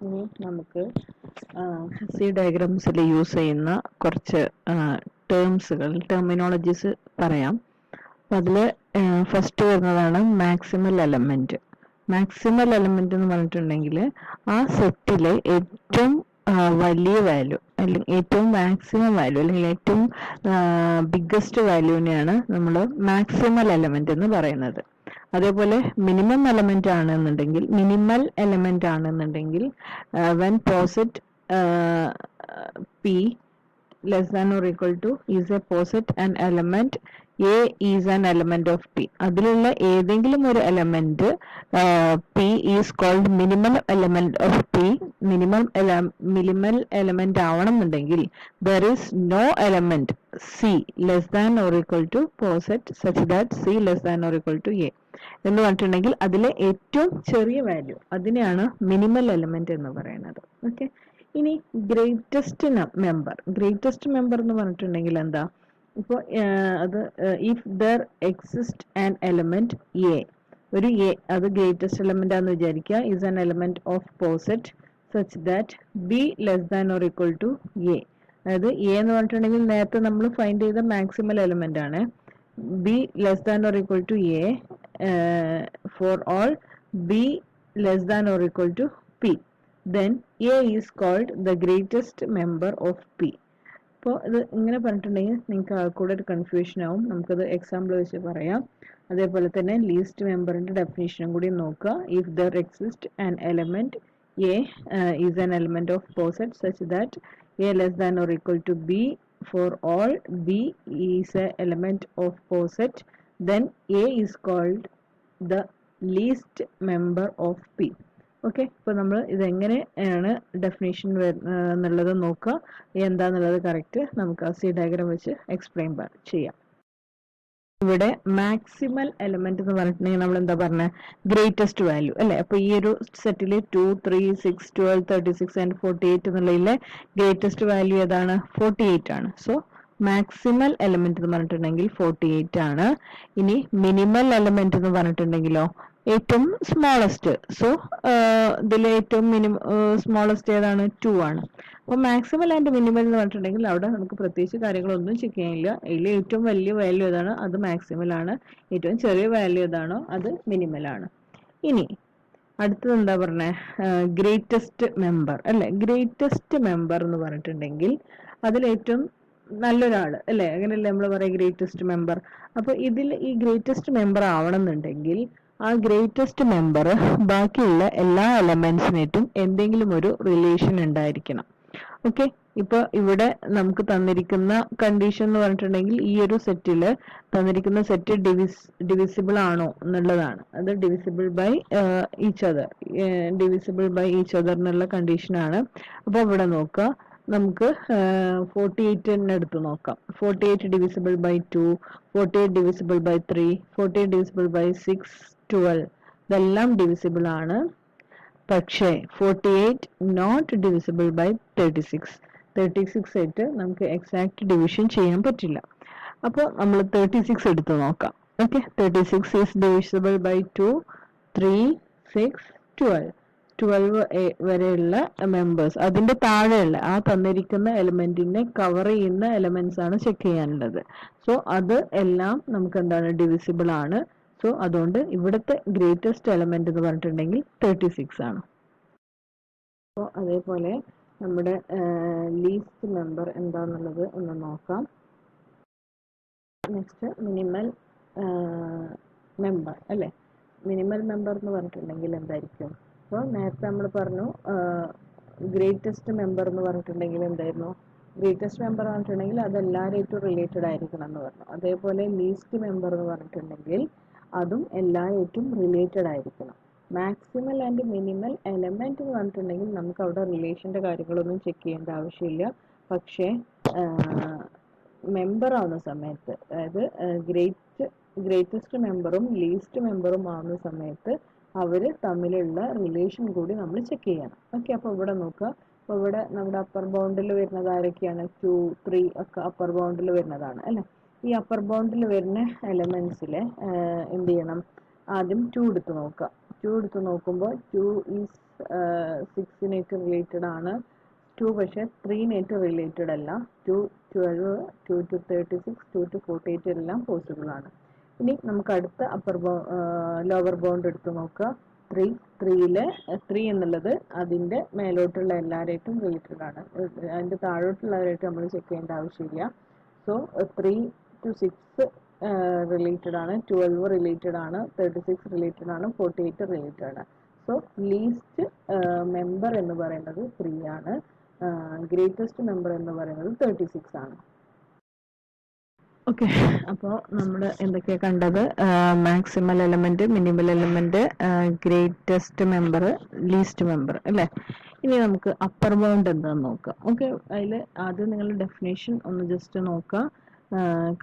ഇനി നമുക്ക് ഹസി ഡയഗ്രാംസിൽ യൂസ് ചെയ്യുന്ന കുറച്ച് ടെർമിനോളജീസ് പറയാം. അതിൽ ഫസ്റ്റ് വരുന്നതാണ് മാക്സിമൽ എലമെന്റ്. മാക്സിമൽ എലമെന്റ് എന്ന് പറഞ്ഞിട്ടുണ്ടെങ്കിൽ ആ സെറ്റിലെ ഏറ്റവും വലിയ വാല്യൂ അല്ലെങ്കിൽ ഏറ്റവും മാക്സിമം വാല്യൂ അല്ലെങ്കിൽ ഏറ്റവും ബിഗ്ഗസ്റ്റ് വാല്യൂവിനെയാണ് നമ്മൾ മാക്സിമൽ എലമെന്റ് എന്ന് പറയുന്നത്. അതേപോലെ മിനിമൽ എലമെന്റ് ആണെന്നുണ്ടെങ്കിൽ when poset p less than or equal to is a poset an element a is an element of p. അതിലുള്ള ഏതെങ്കിലും ഒരു element p is called minimal element of p. Minimal element ആവണമെന്നുണ്ടെങ്കിൽ there is no element c less than or equal to poset such that c less than or equal to a എന്ന് പറഞ്ഞിട്ടുണ്ടെങ്കിൽ അതിലെ ഏറ്റവും ചെറിയ value അതിനെയാണ് minimal element എന്ന് പറയുന്നത്. Okay, ഇനി ഗ്രേറ്റസ്റ്റ് മെമ്പർ എന്ന് പറഞ്ഞിട്ടുണ്ടെങ്കിൽ എന്താ? ഇപ്പോൾ അത് if there exist an element A, ഒരു എ അത് ഗ്രേറ്റസ്റ്റ് എലമെന്റ് ആണെന്ന് വിചാരിക്കുക, is an element of poset such that B less than or equal to A. അതായത് എ എന്ന് പറഞ്ഞിട്ടുണ്ടെങ്കിൽ നേരത്തെ നമ്മൾ ഫൈൻഡ് ചെയ്ത മാക്സിമൽ എലമെന്റ് ആണ്. b less than or equal to a for all b less than or equal to p, then a is called the greatest member of p. അപ്പോൾ ഇത് ഇങ്ങനെ പറഞ്ഞിട്ടുണ്ടെങ്കിൽ നിങ്ങൾക്ക് ആൾക്കൂടെ ഒരു കൺഫ്യൂഷൻ ആവും. നമുക്കത് എക്സാമ്പിൾ വെച്ച് പറയാം. അതേപോലെ തന്നെ ലീസ്റ്റ് മെമ്പറിന്റെ ഡെഫിനിഷനും കൂടി നോക്കുക. If there exist an element a is an element of poset such that a less than or equal to b for all b is a element of poset, then a is called the least member of p. Okay, ഇപ്പോൾ നമ്മൾ ഇതെങ്ങനെയാണ് definition എന്നുള്ളത് നോക്കുക. എന്താന്നുള്ളത് correct നമുക്ക് ആ C diagram വെച്ച് explain ചെയ്യാം. ഇവിടെ മാക്സിമൽ എലമെന്റ് എന്ന് പറഞ്ഞിട്ടുണ്ടെങ്കിൽ നമ്മൾ എന്താ പറഞ്ഞ ഗ്രേറ്റസ്റ്റ് വാല്യൂ അല്ലെ. അപ്പൊ ഈ ഒരു സെറ്റിൽ 2, 3, 6, 12, 36 ആൻഡ് 48 എന്നുള്ളതിലെ ഗ്രേറ്റസ്റ്റ് വാല്യൂ ഏതാണ്? 48 ആണ്. സോ മാക്സിമൽ എലമെന്റ് എന്ന് പറഞ്ഞിട്ടുണ്ടെങ്കിൽ 48 ആണ്. ഇനി മിനിമൽ എലമെന്റ് എന്ന് പറഞ്ഞിട്ടുണ്ടെങ്കിലോ ഏറ്റവും സ്മോളസ്റ്റ്. സോ ഇതിലെ ഏറ്റവും സ്മോളസ്റ്റ് ഏതാണ്? 2 ആണ്. അപ്പോൾ മാക്സിമൽ ആൻഡ് മിനിമൽ എന്ന് പറഞ്ഞിട്ടുണ്ടെങ്കിൽ അവിടെ നമുക്ക് പ്രത്യേകിച്ച് കാര്യങ്ങളൊന്നും ചെക്ക് ചെയ്യാനില്ല. അതിൽ ഏറ്റവും വലിയ വാല്യൂ ഏതാണോ അത് മാക്സിമൽ ആണ്, ഏറ്റവും ചെറിയ വാല്യൂ ഏതാണോ അത് മിനിമൽ ആണ്. ഇനി അടുത്തത് എന്താ പറഞ്ഞേ? ഗ്രേറ്റസ്റ്റ് മെമ്പർ അല്ലെ. ഗ്രേറ്റസ്റ്റ് മെമ്പർ എന്ന് പറഞ്ഞിട്ടുണ്ടെങ്കിൽ അതിലേറ്റവും നല്ലൊരാള് അല്ലെ, അങ്ങനെയല്ലേ നമ്മൾ പറയാം ഗ്രേറ്റസ്റ്റ് മെമ്പർ. അപ്പൊ ഇതിൽ ഈ ഗ്രേറ്റസ്റ്റ് മെമ്പർ ആവണമെന്നുണ്ടെങ്കിൽ ആ ഗ്രേറ്റസ്റ്റ് മെമ്പർ ബാക്കിയുള്ള എല്ലാ എലമെന്റ്സിനായിട്ടും എന്തെങ്കിലും ഒരു റിലേഷൻ ഉണ്ടായിരിക്കണം. ഓക്കെ, ഇപ്പൊ ഇവിടെ നമുക്ക് തന്നിരിക്കുന്ന കണ്ടീഷൻ എന്ന് പറഞ്ഞിട്ടുണ്ടെങ്കിൽ ഈ ഒരു സെറ്റില് തന്നിരിക്കുന്ന സെറ്റ് ഡിവിസിബിൾ ആണോ എന്നുള്ളതാണ്. അത് ഡിവിസിബിൾ ബൈ ഈച്ച് അതർ എന്നുള്ള കണ്ടീഷനാണ്. അപ്പൊ ഇവിടെ നോക്കുക, നമുക്ക് 48 തന്നെ എടുത്ത് നോക്കാം. 48 divisible by 2, 48 divisible by 3, 48 divisible by 6, 12 ഇതെല്ലാം ഡിവിസിബിൾ ആണ്. പക്ഷേ 48 നോട്ട് ഡിവിസിബിൾ ബൈ 36 ആയിട്ട് നമുക്ക് എക്സാക്ട് ഡിവിഷൻ ചെയ്യാൻ പറ്റില്ല. അപ്പോൾ നമ്മൾ 36 എടുത്ത് നോക്കാം. ഓക്കെ, 36 ഈസ് ഡിവിസിബിൾ ബൈ 2, 3, 6, 12 വരെയുള്ള മെമ്പേഴ്സ്. അതിന്റെ താഴെയുള്ള ആ തന്നിരിക്കുന്ന എലിമെന്റിനെ കവർ ചെയ്യുന്ന എലിമെന്റ്സ് ആണ് ചെക്ക് ചെയ്യാനുള്ളത്. സോ അത് എല്ലാം നമുക്ക് എന്താണ്? ഡിവിസിബിൾ ആണ്. സോ അതുകൊണ്ട് ഇവിടുത്തെ ഗ്രേറ്റസ്റ്റ് എലമെന്റ് എന്ന് പറഞ്ഞിട്ടുണ്ടെങ്കിൽ 36 ആണ്. അപ്പോൾ അതേപോലെ നമ്മുടെ ലീസ്റ്റ് മെമ്പർ എന്താന്നുള്ളത് ഒന്ന് നോക്കാം. നെക്സ്റ്റ് മിനിമൽ മെമ്പർ അല്ലെ. മിനിമൽ മെമ്പർ എന്ന് പറഞ്ഞിട്ടുണ്ടെങ്കിൽ എന്തായിരിക്കും? അപ്പോൾ നേരത്തെ നമ്മൾ പറഞ്ഞു ഗ്രേറ്റസ്റ്റ് മെമ്പർ എന്ന് പറഞ്ഞിട്ടുണ്ടെങ്കിൽ എന്തായിരുന്നു? ഗ്രേറ്റസ്റ്റ് മെമ്പർ എന്ന് പറഞ്ഞിട്ടുണ്ടെങ്കിൽ അത് എല്ലാവരായിട്ടും റിലേറ്റഡ് ആയിരിക്കണം എന്ന് പറഞ്ഞു. അതേപോലെ ലീസ്റ്റ് മെമ്പർ എന്ന് പറഞ്ഞിട്ടുണ്ടെങ്കിൽ അതും എല്ലാവരായിട്ടും റിലേറ്റഡ് ആയിരിക്കണം. മാക്സിമൽ ആൻഡ് മിനിമൽ എലമെന്റ് എന്ന് പറഞ്ഞിട്ടുണ്ടെങ്കിൽ നമുക്ക് അവിടെ റിലേഷന്റെ കാര്യങ്ങളൊന്നും ചെക്ക് ചെയ്യേണ്ട ആവശ്യമില്ല. പക്ഷേ മെമ്പർ ആവുന്ന സമയത്ത്, അതായത് ഗ്രേറ്റസ്റ്റ് മെമ്പറും ലീസ്റ്റ് മെമ്പറും ആവുന്ന സമയത്ത് അവര് തമ്മിലുള്ള റിലേഷൻ കൂടി നമ്മൾ ചെക്ക് ചെയ്യണം. ഓക്കെ, അപ്പൊ ഇവിടെ നോക്കുക. അപ്പൊ ഇവിടെ നമ്മുടെ അപ്പർ ബൗണ്ടിൽ വരുന്നത് ആരൊക്കെയാണ്? 2, 3 ഒക്കെ അപ്പർ ബൗണ്ടിൽ വരുന്നതാണ് അല്ലെ. ഈ അപ്പർ ബൗണ്ടിൽ വരുന്ന എലമെന്റ്സിലെ എന്ത് ചെയ്യണം? ആദ്യം 2 എടുത്ത് നോക്കുക. ടു എടുത്ത് നോക്കുമ്പോൾ ടു ഈസ് സിക്സിനായിട്ട് റിലേറ്റഡ് ആണ്. ടു പക്ഷേ ത്രീനായിട്ട് റിലേറ്റഡ് അല്ല. Two 12, two two 36, two two 48 എല്ലാം പോസിബിൾ ആണ്. ഇനി നമുക്ക് അടുത്ത ലോവർ ബൗണ്ട് എടുത്ത് നോക്കുക. ത്രീയിലെ ത്രീ എന്നുള്ളത് അതിൻ്റെ മേലോട്ടുള്ള എല്ലാവരായിട്ടും റിലേറ്റഡ് ആണ്. അതിൻ്റെ താഴോട്ടുള്ളവരായിട്ട് നമ്മൾ ചെക്ക് ചെയ്യേണ്ട ആവശ്യമില്ല. സോ 3 to 6 റിലേറ്റഡ് ആണ്, 12 റിലേറ്റഡ് ആണ്, 36 റിലേറ്റഡ് ആണ്, 48 റിലേറ്റഡ് ആണ്. സോ ലീസ്റ്റ് മെമ്പർ എന്ന് പറയുന്നത് 3 ആണ്. ഗ്രേറ്റസ്റ്റ് മെമ്പർ എന്ന് പറയുന്നത് 36 ആണ്. ഓക്കെ, അപ്പോൾ നമ്മൾ എന്തൊക്കെയാണ് കണ്ടത്? Maximal element, minimal element, greatest member, least member അല്ലേ? ഇനി നമുക്ക് അപ്പർ ബൗണ്ട് എന്താണെന്ന് നോക്കാം. ഓക്കെ, അതിൽ ആദ്യം നിങ്ങൾ ഡെഫിനേഷൻ ഒന്ന് ജസ്റ്റ് നോക്കുക.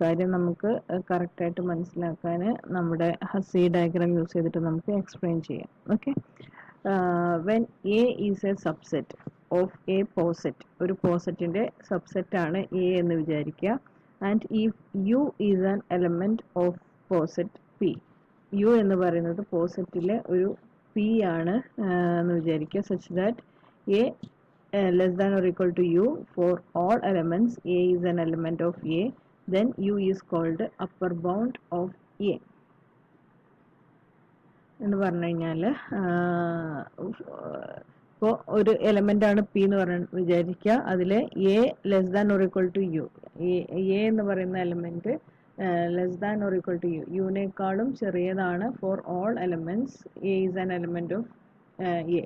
കാര്യം നമുക്ക് കറക്റ്റായിട്ട് മനസ്സിലാക്കാൻ നമ്മുടെ ഹസി ഡയഗ്രാം യൂസ് ചെയ്തിട്ട് നമുക്ക് എക്സ്പ്ലെയിൻ ചെയ്യാം. Okay, when A is a subset of a poset, ഒരു പോസെറ്റിൻ്റെ സബ്സെറ്റാണ് എ എന്ന് വിചാരിക്കുക. And if U is an element of poset P, U എന്ന് പറയുന്നത് പോസെറ്റിലെ ഒരു പി ആണ് എന്ന് വിചാരിക്കുക. Such that A less than or equal to u for all elements a is an element of a, then u is called upper bound of a എന്ന് പറഞ്ഞു കഴിഞ്ഞാൽ, ഇപ്പോൾ ഒരു എലമെന്റ് ആണ് പി എന്ന് വിചാരിക്കുക. അതിൽ A less than or equal to U, A എന്ന് പറയുന്ന element less than or equal to U, യുവിനേക്കാളും ചെറിയതാണ് for all elements A is an element of A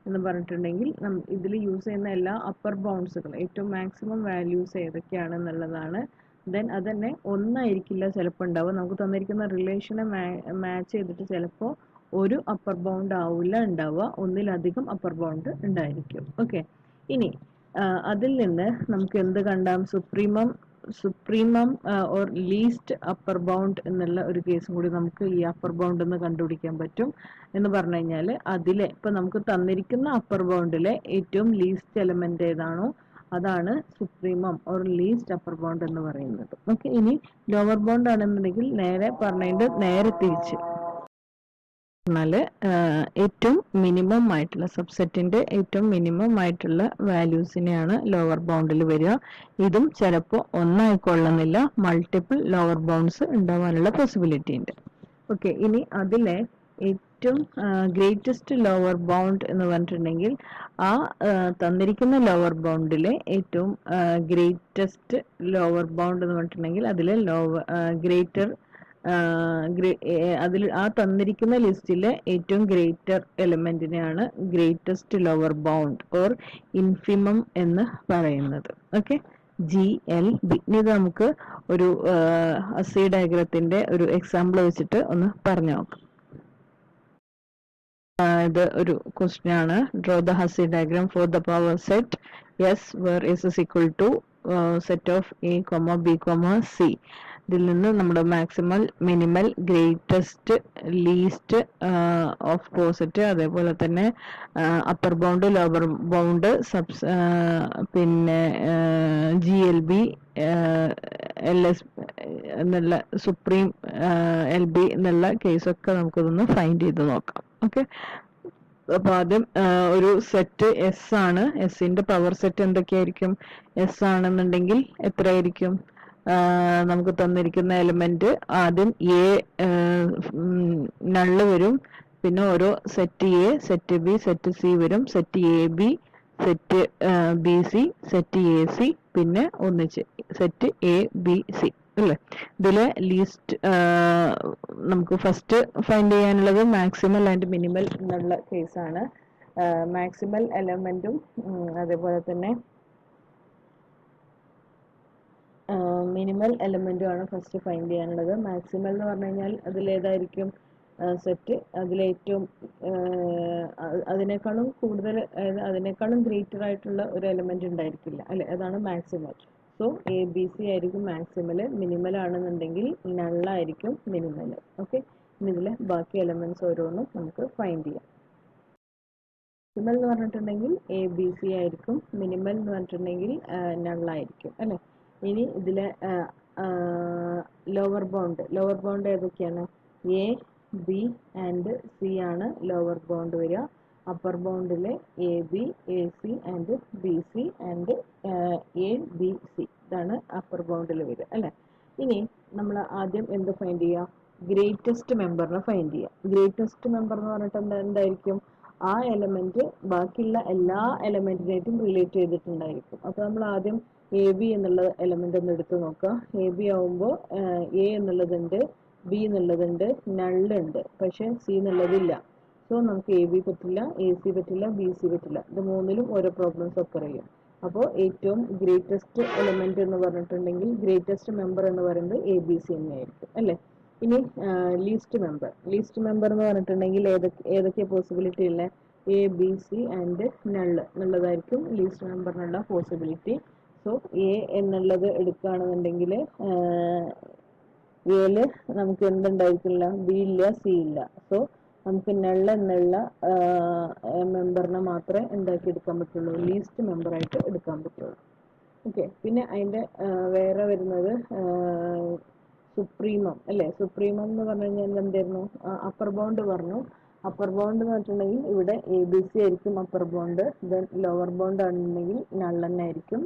എന്ന് പറഞ്ഞിട്ടുണ്ടെങ്കിൽ ഇതിൽ യൂസ് ചെയ്യുന്ന എല്ലാ അപ്പർ ബൗണ്ട്സുകൾ, ഏറ്റവും മാക്സിമം വാല്യൂസ് ഏതൊക്കെയാണെന്നുള്ളതാണ്. ദെൻ അത് തന്നെ ഒന്നായിരിക്കില്ല ചിലപ്പോൾ ഉണ്ടാവുക. നമുക്ക് തന്നിരിക്കുന്ന റിലേഷനെ മാച്ച് ചെയ്തിട്ട് ചിലപ്പോൾ ഒരു അപ്പർ ബൗണ്ട് ആവില്ല ഉണ്ടാവുക, ഒന്നിലധികം അപ്പർ ബൗണ്ട് ഉണ്ടായിരിക്കും. ഓക്കെ, ഇനി അതിൽ നിന്ന് നമുക്ക് എന്ത് കണ്ടാം? Supremum or least upper bound എന്നുള്ള ഒരു കേസും കൂടി നമുക്ക് ഈ അപ്പർ ബൗണ്ട് എന്ന് കണ്ടുപിടിക്കാൻ പറ്റും. എന്ന് പറഞ്ഞു കഴിഞ്ഞാൽ അതിലെ ഇപ്പൊ നമുക്ക് തന്നിരിക്കുന്ന അപ്പർ ബൗണ്ടിലെ ഏറ്റവും ലീസ്റ്റ് എലമെന്റ് ഏതാണോ അതാണ് supremum or least upper bound എന്ന് പറയുന്നത്. ഓക്കെ, ഇനി ലോവർ ബൗണ്ട് ആണെന്നുണ്ടെങ്കിൽ നേരെ പറഞ്ഞതിന്റെ നേരെ തിരിച്ച് പറഞ്ഞാല് ഏറ്റവും മിനിമം ആയിട്ടുള്ള സബ്സെറ്റിന്റെ ഏറ്റവും മിനിമം ആയിട്ടുള്ള വാല്യൂസിനെയാണ് ലോവർ ബൗണ്ടിൽ വരിക. ഇതും ചിലപ്പോൾ ഒന്നായിക്കൊള്ളുന്നില്ല, മൾട്ടിപ്പിൾ ലോവർ ബൗണ്ട്സ് ഉണ്ടാവാനുള്ള പോസിബിലിറ്റി ഉണ്ട്. ഓക്കെ, ഇനി അതിലെ ഏറ്റവും ഗ്രേറ്റസ്റ്റ് ലോവർ ബൗണ്ട് എന്ന് പറഞ്ഞിട്ടുണ്ടെങ്കിൽ ആ തന്നിരിക്കുന്ന ലോവർ ബൗണ്ടിലെ ഏറ്റവും ഗ്രേറ്റസ്റ്റ് ലോവർ ബൗണ്ട് എന്ന് പറഞ്ഞിട്ടുണ്ടെങ്കിൽ അതിലെ ഗ്രേറ്റർ അതിൽ ആ തന്നിരിക്കുന്ന ലിസ്റ്റിലെ ഏറ്റവും ഗ്രേറ്റർ എലിമെന്റിനെയാണ് greatest lower bound or infimum എന്ന് പറയുന്നത്. Okay, GLB. ഇത് നമുക്ക് ഒരു ഹസി ഡയഗ്രത്തിന്റെ ഒരു എക്സാമ്പിൾ വെച്ചിട്ട് ഒന്ന് പറഞ്ഞു നോക്കാം. ഇത് ഒരു ക്വസ്റ്റ്യൻ ആണ്. Draw the Hasse diagram for the power set S where S is equal to set of A comma B comma C. ഇതിൽ നിന്ന് നമ്മുടെ maximal, minimal, greatest, least of poset, അതേപോലെ തന്നെ അപ്പർ ബൗണ്ട്, ലോവർ ബൗണ്ട്, പിന്നെ GLB, LS എന്നുള്ള supreme LB എന്നുള്ള കേസൊക്കെ നമുക്കതൊന്ന് ഫൈൻഡ് ചെയ്ത് നോക്കാം. ഓക്കെ, അപ്പൊ ആദ്യം ഒരു സെറ്റ് എസ് ആണ്. എസിന്റെ പവർ സെറ്റ് എന്തൊക്കെയായിരിക്കും? എസ് ആണെന്നുണ്ടെങ്കിൽ എത്രയായിരിക്കും? നമുക്ക് തന്നിരിക്കുന്ന എലിമെന്റ് ആദ്യം എ നള്ള് വരും, പിന്നെ ഓരോ set A, set B, set C വരും, set A B, set B C, set A C, പിന്നെ ഒന്നിച്ച് സെറ്റ് എ ബി സി അല്ലേ? ഇതിലെ ലീസ്റ്റ് നമുക്ക് ഫസ്റ്റ് ഫൈൻഡ് ചെയ്യാനുള്ളത് മാക്സിമൽ ആൻഡ് മിനിമൽ എന്നുള്ള കേസാണ്. മാക്സിമൽ എലമെന്റും അതേപോലെ തന്നെ മിനിമൽ എലമെന്റും ആണ് ഫസ്റ്റ് ഫൈൻഡ് ചെയ്യാനുള്ളത്. മാക്സിമൽ എന്ന് പറഞ്ഞു കഴിഞ്ഞാൽ അതിലേതായിരിക്കും സെറ്റ്, അതിലേറ്റവും അതിനേക്കാളും കൂടുതൽ, അതിനേക്കാളും ഗ്രേറ്റർ ആയിട്ടുള്ള ഒരു എലമെന്റ് ഉണ്ടായിരിക്കില്ല അല്ലെ? അതാണ് മാക്സിമൽ. സോ ABC ആയിരിക്കും മാക്സിമൽ. മിനിമൽ ആണെന്നുണ്ടെങ്കിൽ നള്ളായിരിക്കും മിനിമൽ. ഓക്കെ, ഇനി ഇതിലെ ബാക്കി എലമെന്റ്സ് ഓരോന്നും നമുക്ക് ഫൈൻഡ് ചെയ്യാം. മാക്സിമൽ എന്ന് പറഞ്ഞിട്ടുണ്ടെങ്കിൽ ABC ആയിരിക്കും, മിനിമൽ എന്ന് പറഞ്ഞിട്ടുണ്ടെങ്കിൽ നള്ളായിരിക്കും അല്ലെ? ഇനി ഇതിലെ ലോവർ ബൗണ്ട് ഏതൊക്കെയാണ്? A, ബി ആൻഡ് സി ആണ് ലോവർ ബൗണ്ട് വരിക. അപ്പർ ബൗണ്ടിലെ A B, A C and B C and A B C ഇതാണ് അപ്പർ ബൗണ്ടിൽ വരിക അല്ലേ. ഇനി നമ്മൾ ആദ്യം എന്ത് ഫൈൻഡ് ചെയ്യുക? ഗ്രേറ്റസ്റ്റ് മെമ്പറിനെ ഫൈൻഡ് ചെയ്യുക. ഗ്രേറ്റസ്റ്റ് മെമ്പർ എന്ന് പറഞ്ഞിട്ട് എന്തായിരിക്കും? ആ എലമെന്റ് ബാക്കിയുള്ള എല്ലാ എലമെന്റിനായിട്ടും റിലേറ്റ് ചെയ്തിട്ടുണ്ടായിരിക്കും. അപ്പൊ നമ്മൾ ആദ്യം എ ബി എന്നുള്ള എലമെന്റ് ഒന്ന് എടുത്തു നോക്കുക. എ ബി ആവുമ്പോൾ എ എന്നുള്ളതുണ്ട്, ബി എന്നുള്ളതുണ്ട്, നള്ളുണ്ട്, പക്ഷെ സി എന്നുള്ളതില്ല. സോ നമുക്ക് എ ബി പറ്റില്ല, എ സി പറ്റില്ല, ബി സി പറ്റില്ല. ഇത് മൂന്നിലും ഓരോ പ്രോബ്ലംസ് ഒക്കെ ചെയ്യും. അപ്പോൾ ഏറ്റവും ഗ്രേറ്റസ്റ്റ് എലമെന്റ് എന്ന് പറഞ്ഞിട്ടുണ്ടെങ്കിൽ ഗ്രേറ്റസ്റ്റ് മെമ്പർ എന്ന് പറയുന്നത് എ ബി സി തന്നെയായിരിക്കും അല്ലേ. ഇനി ലീസ്റ്റ് മെമ്പർ എന്ന് പറഞ്ഞിട്ടുണ്ടെങ്കിൽ ഏതൊക്കെ പോസിബിലിറ്റി ഉള്ള? A B C and null എന്നുള്ളതായിരിക്കും ലീസ്റ്റ് മെമ്പറിനുള്ള പോസിബിലിറ്റി. സോ എ എന്നുള്ളത് എടുക്കുകയാണെന്നുണ്ടെങ്കിൽ എയില് നമുക്ക് എന്തുണ്ടായിരിക്കില്ല? ബി ഇല്ല, സി ഇല്ല. സോ നമുക്ക് നള്ള് എന്നുള്ള മെമ്പറിനെ മാത്രമേ എന്താക്കി എടുക്കാൻ പറ്റുള്ളൂ? ലീസ്റ്റ് മെമ്പറായിട്ട് എടുക്കാൻ പറ്റുള്ളൂ. ഓക്കെ. പിന്നെ അതിന്റെ വേറെ വരുന്നത് സുപ്രീമം അല്ലേ. സുപ്രീമം എന്ന് പറഞ്ഞു കഴിഞ്ഞാൽ എന്തായിരുന്നു? അപ്പർ ബൗണ്ട് പറഞ്ഞു. അപ്പർ ബൗണ്ട് എന്ന് പറഞ്ഞിട്ടുണ്ടെങ്കിൽ ഇവിടെ എ ബി സി ആയിരിക്കും upper bound. Then lower bound ആണെന്നുണ്ടെങ്കിൽ നള്ളെന്നായിരിക്കും,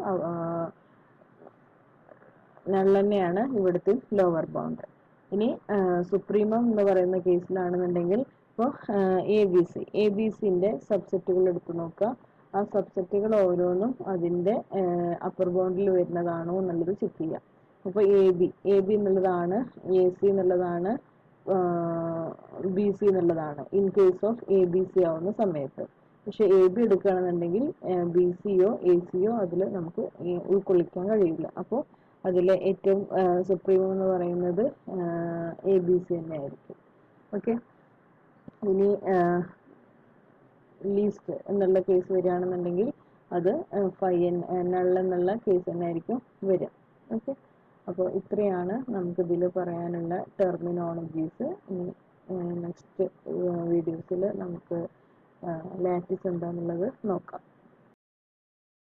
നള്ളന്നെയാണ് ഇവിടുത്തെ ലോവർ ബൗണ്ട്. ഇനി സുപ്രീമം എന്ന് പറയുന്ന കേസിലാണെന്നുണ്ടെങ്കിൽ ഇപ്പോൾ എ ബി സിന്റെ സബ്സെറ്റുകൾ എടുത്തു നോക്കുക. ആ സബ്സെറ്റുകൾ ഓരോന്നും അതിന്റെ അപ്പർ ബൗണ്ടിൽ വരുന്നതാണോ എന്നുള്ളത് ചെക്ക് ചെയ്യാം. അപ്പോൾ എ ബി എന്നുള്ളതാണ്, എ സി എന്നുള്ളതാണ്, ബി സി എന്നുള്ളതാണ് in case of A B C ആവുന്ന സമയത്ത്. പക്ഷെ എ ബി എടുക്കുകയാണെന്നുണ്ടെങ്കിൽ ബി സിയോ എ സിയോ അതിൽ നമുക്ക് ഉൾക്കൊള്ളിക്കാൻ കഴിയില്ല. അപ്പോൾ അതിലെ ഏറ്റവും സുപ്രീം എന്ന് പറയുന്നത് എ ബി സി തന്നെ ആയിരിക്കും. ഓക്കെ. ഇനി ലീസ്റ്റ് എന്നുള്ള കേസ് വരികയാണെന്നുണ്ടെങ്കിൽ അത് നൾ എന്നുള്ള കേസ് തന്നെ ആയിരിക്കും വരിക. ഓക്കെ. അപ്പോൾ ഇത്രയാണ് നമുക്ക് ഇതിൽ പറയാനുള്ള ടെർമിനോളജീസ്. ഇനി നെക്സ്റ്റ് വീഡിയോസിൽ നമുക്ക് ലാറ്റിസ് എന്താണെന്നുള്ളത് നോക്കാം.